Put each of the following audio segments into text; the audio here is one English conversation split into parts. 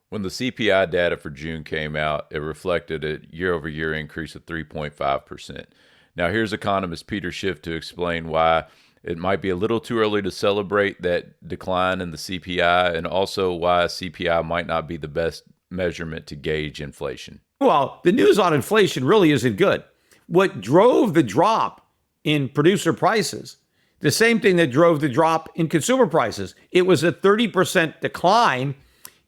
When the CPI data for June came out, it reflected a year over year increase of 3.5%. Now, here's economist Peter Schiff to explain why it might be a little too early to celebrate that decline in the CPI, and also why CPI might not be the best measurement to gauge inflation. Well, the news on inflation really isn't good. What drove the drop in producer prices, the same thing that drove the drop in consumer prices, it was a 30% decline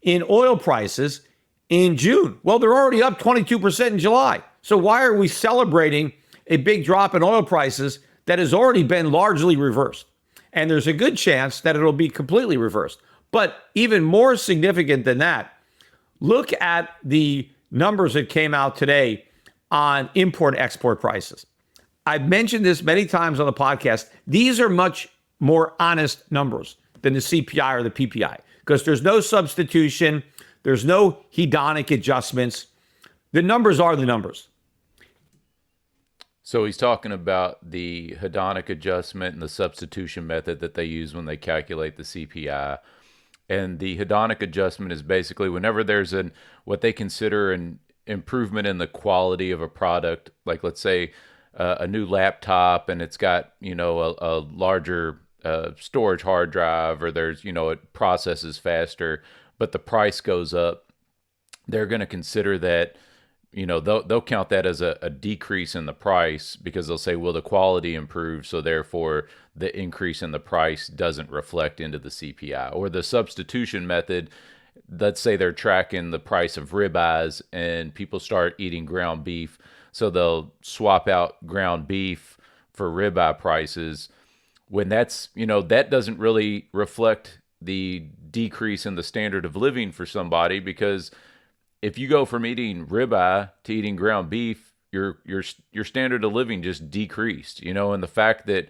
in oil prices in June. Well, they're already up 22% in July. So why are we celebrating a big drop in oil prices that has already been largely reversed? And there's a good chance that it'll be completely reversed. But even more significant than that, look at the numbers that came out today on import-export prices. I've mentioned this many times on the podcast. These are much more honest numbers than the CPI or the PPI because there's no substitution. There's no hedonic adjustments. The numbers are the numbers. So he's talking about the hedonic adjustment and the substitution method that they use when they calculate the CPI. And the hedonic adjustment is basically whenever there's what they consider an improvement in the quality of a product, like let's say a new laptop and it's got, a larger storage hard drive, or there's, it processes faster, but the price goes up, they're going to consider that, they'll count that as a decrease in the price because they'll say, well, the quality improved, so therefore the increase in the price doesn't reflect into the CPI. Or the substitution method, let's say they're tracking the price of ribeyes and people start eating ground beef, so they'll swap out ground beef for ribeye prices. When that's, that doesn't really reflect the decrease in the standard of living for somebody, because if you go from eating ribeye to eating ground beef, your standard of living just decreased, and the fact that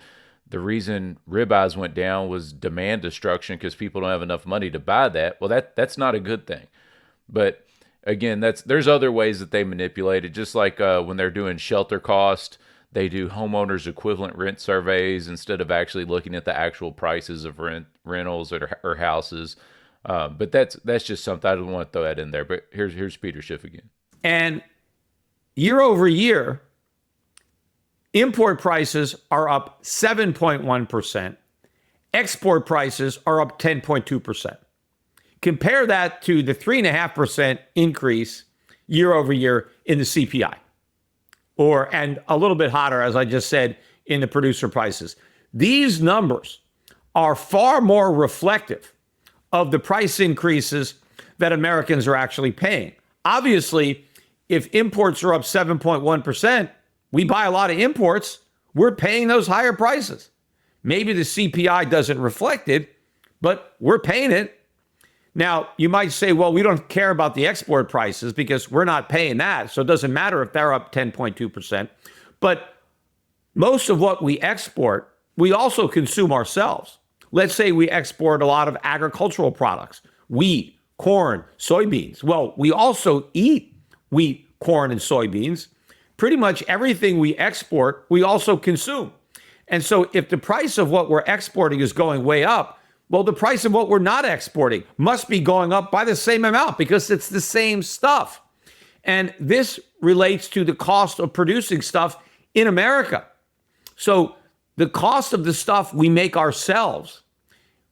the reason ribeyes went down was demand destruction because people don't have enough money to buy that. Well, that's not a good thing. But again, there's other ways that they manipulate it, just like when they're doing shelter cost, they do homeowners equivalent rent surveys instead of actually looking at the actual prices of rentals or houses. But that's just something I don't want to throw that in there. But here's Peter Schiff again. And year over year, import prices are up 7.1%. Export prices are up 10.2%. Compare that to the 3.5% increase year over year in the CPI, and a little bit hotter, as I just said, in the producer prices. These numbers are far more reflective of the price increases that Americans are actually paying. Obviously, if imports are up 7.1%, we buy a lot of imports, we're paying those higher prices. Maybe the CPI doesn't reflect it, but we're paying it. Now, you might say, well, we don't care about the export prices because we're not paying that, so it doesn't matter if they're up 10.2%. But most of what we export, we also consume ourselves. Let's say we export a lot of agricultural products, wheat, corn, soybeans. Well, we also eat wheat, corn, and soybeans. Pretty much everything we export, we also consume. And so if the price of what we're exporting is going way up, well, the price of what we're not exporting must be going up by the same amount because it's the same stuff. And this relates to the cost of producing stuff in America. So the cost of the stuff we make ourselves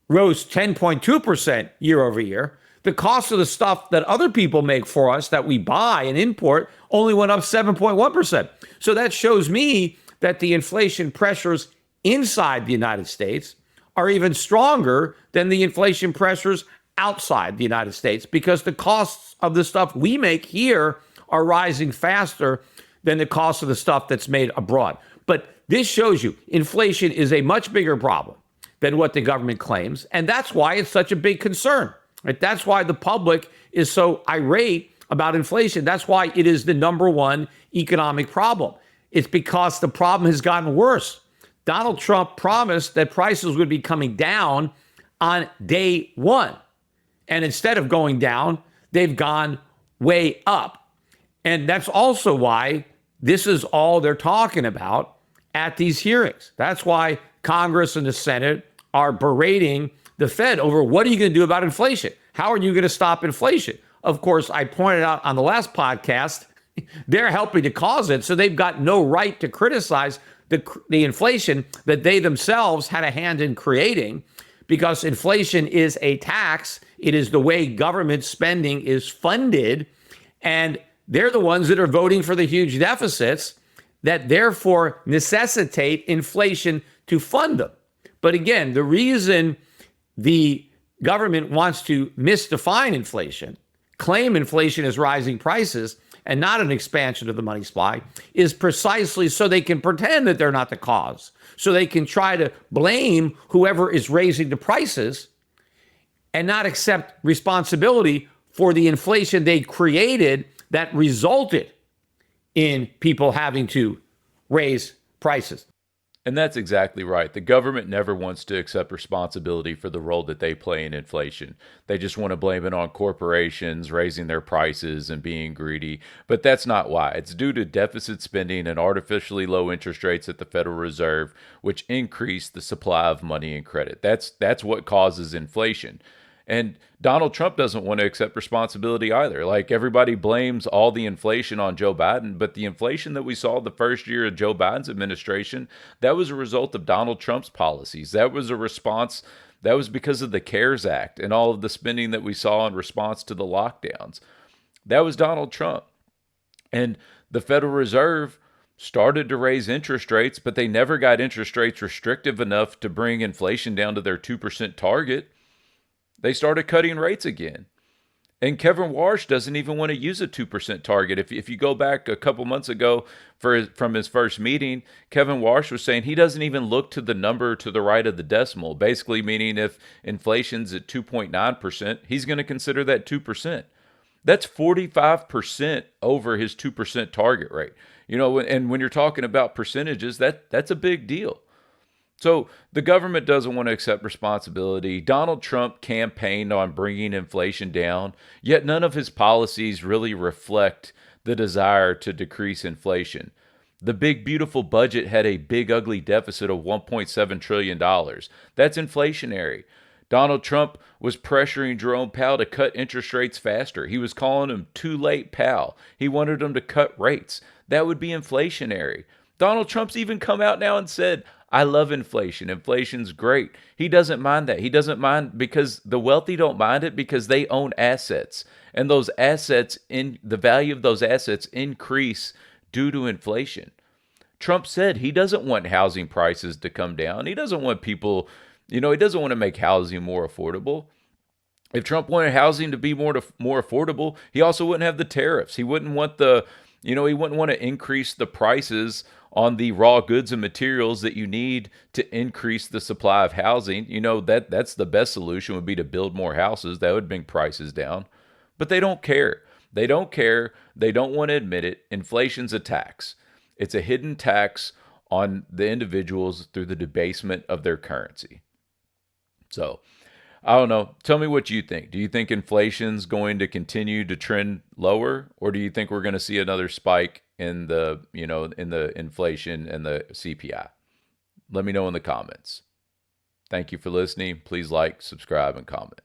rose 10.2% year over year. The cost of the stuff that other people make for us that we buy and import only went up 7.1%. So that shows me that the inflation pressures inside the United States are even stronger than the inflation pressures outside the United States because the costs of the stuff we make here are rising faster than the cost of the stuff that's made abroad. But this shows you inflation is a much bigger problem than what the government claims. And that's why it's such a big concern. Right? That's why the public is so irate about inflation. That's why it is the number one economic problem. It's because the problem has gotten worse. Donald Trump promised that prices would be coming down on day one. And instead of going down, they've gone way up. And that's also why this is all they're talking about at these hearings. That's why Congress and the Senate are berating the Fed over what are you going to do about inflation? How are you going to stop inflation? of course, I pointed out on the last podcast, they're helping to cause it. So they've got no right to criticize the inflation that they themselves had a hand in creating, because inflation is a tax. It is the way government spending is funded. And they're the ones that are voting for the huge deficits that therefore necessitate inflation to fund them. But again, the reason the government wants to misdefine inflation, claim inflation as rising prices and not an expansion of the money supply, is precisely so they can pretend that they're not the cause. So they can try to blame whoever is raising the prices and not accept responsibility for the inflation they created that resulted in people having to raise prices. And that's exactly right. The government never wants to accept responsibility for the role that they play in inflation. They just want to blame it on corporations raising their prices and being greedy. But that's not why. It's due to deficit spending and artificially low interest rates at the Federal Reserve, which increase the supply of money and credit. That's what causes inflation. And Donald Trump doesn't want to accept responsibility either. Like, everybody blames all the inflation on Joe Biden, but the inflation that we saw the first year of Joe Biden's administration, that was a result of Donald Trump's policies. That was a response, that was because of the CARES Act and all of the spending that we saw in response to the lockdowns. That was Donald Trump. And the Federal Reserve started to raise interest rates, but they never got interest rates restrictive enough to bring inflation down to their 2% target. They started cutting rates again. And Kevin Warsh doesn't even want to use a 2% target. If you go back a couple months ago from his first meeting, Kevin Warsh was saying he doesn't even look to the number to the right of the decimal, basically meaning if inflation's at 2.9%, he's going to consider that 2%. That's 45% over his 2% target rate. And when you're talking about percentages, that's a big deal. So the government doesn't want to accept responsibility. Donald Trump campaigned on bringing inflation down, yet none of his policies really reflect the desire to decrease inflation. The big, beautiful budget had a big, ugly deficit of $1.7 trillion. That's inflationary. Donald Trump was pressuring Jerome Powell to cut interest rates faster. He was calling him too late, Powell. He wanted him to cut rates. That would be inflationary. Donald Trump's even come out now and said, I love inflation. Inflation's great. He doesn't mind that. He doesn't mind because the wealthy don't mind it because they own assets. And those assets, the value of those assets increase due to inflation. Trump said he doesn't want housing prices to come down. He doesn't want people, he doesn't want to make housing more affordable. If Trump wanted housing to be more affordable, he also wouldn't have the tariffs. He wouldn't want he wouldn't want to increase the prices on the raw goods and materials that you need to increase the supply of housing. That's the best solution would be to build more houses. That would bring prices down. But they don't care. They don't care. They don't want to admit it. Inflation's a tax. It's a hidden tax on the individuals through the debasement of their currency. So, I don't know. Tell me what you think. Do you think inflation's going to continue to trend lower, or do you think we're going to see another spike in the inflation and the CPI? Let me know in the comments. Thank you for listening. Please like, subscribe, and comment.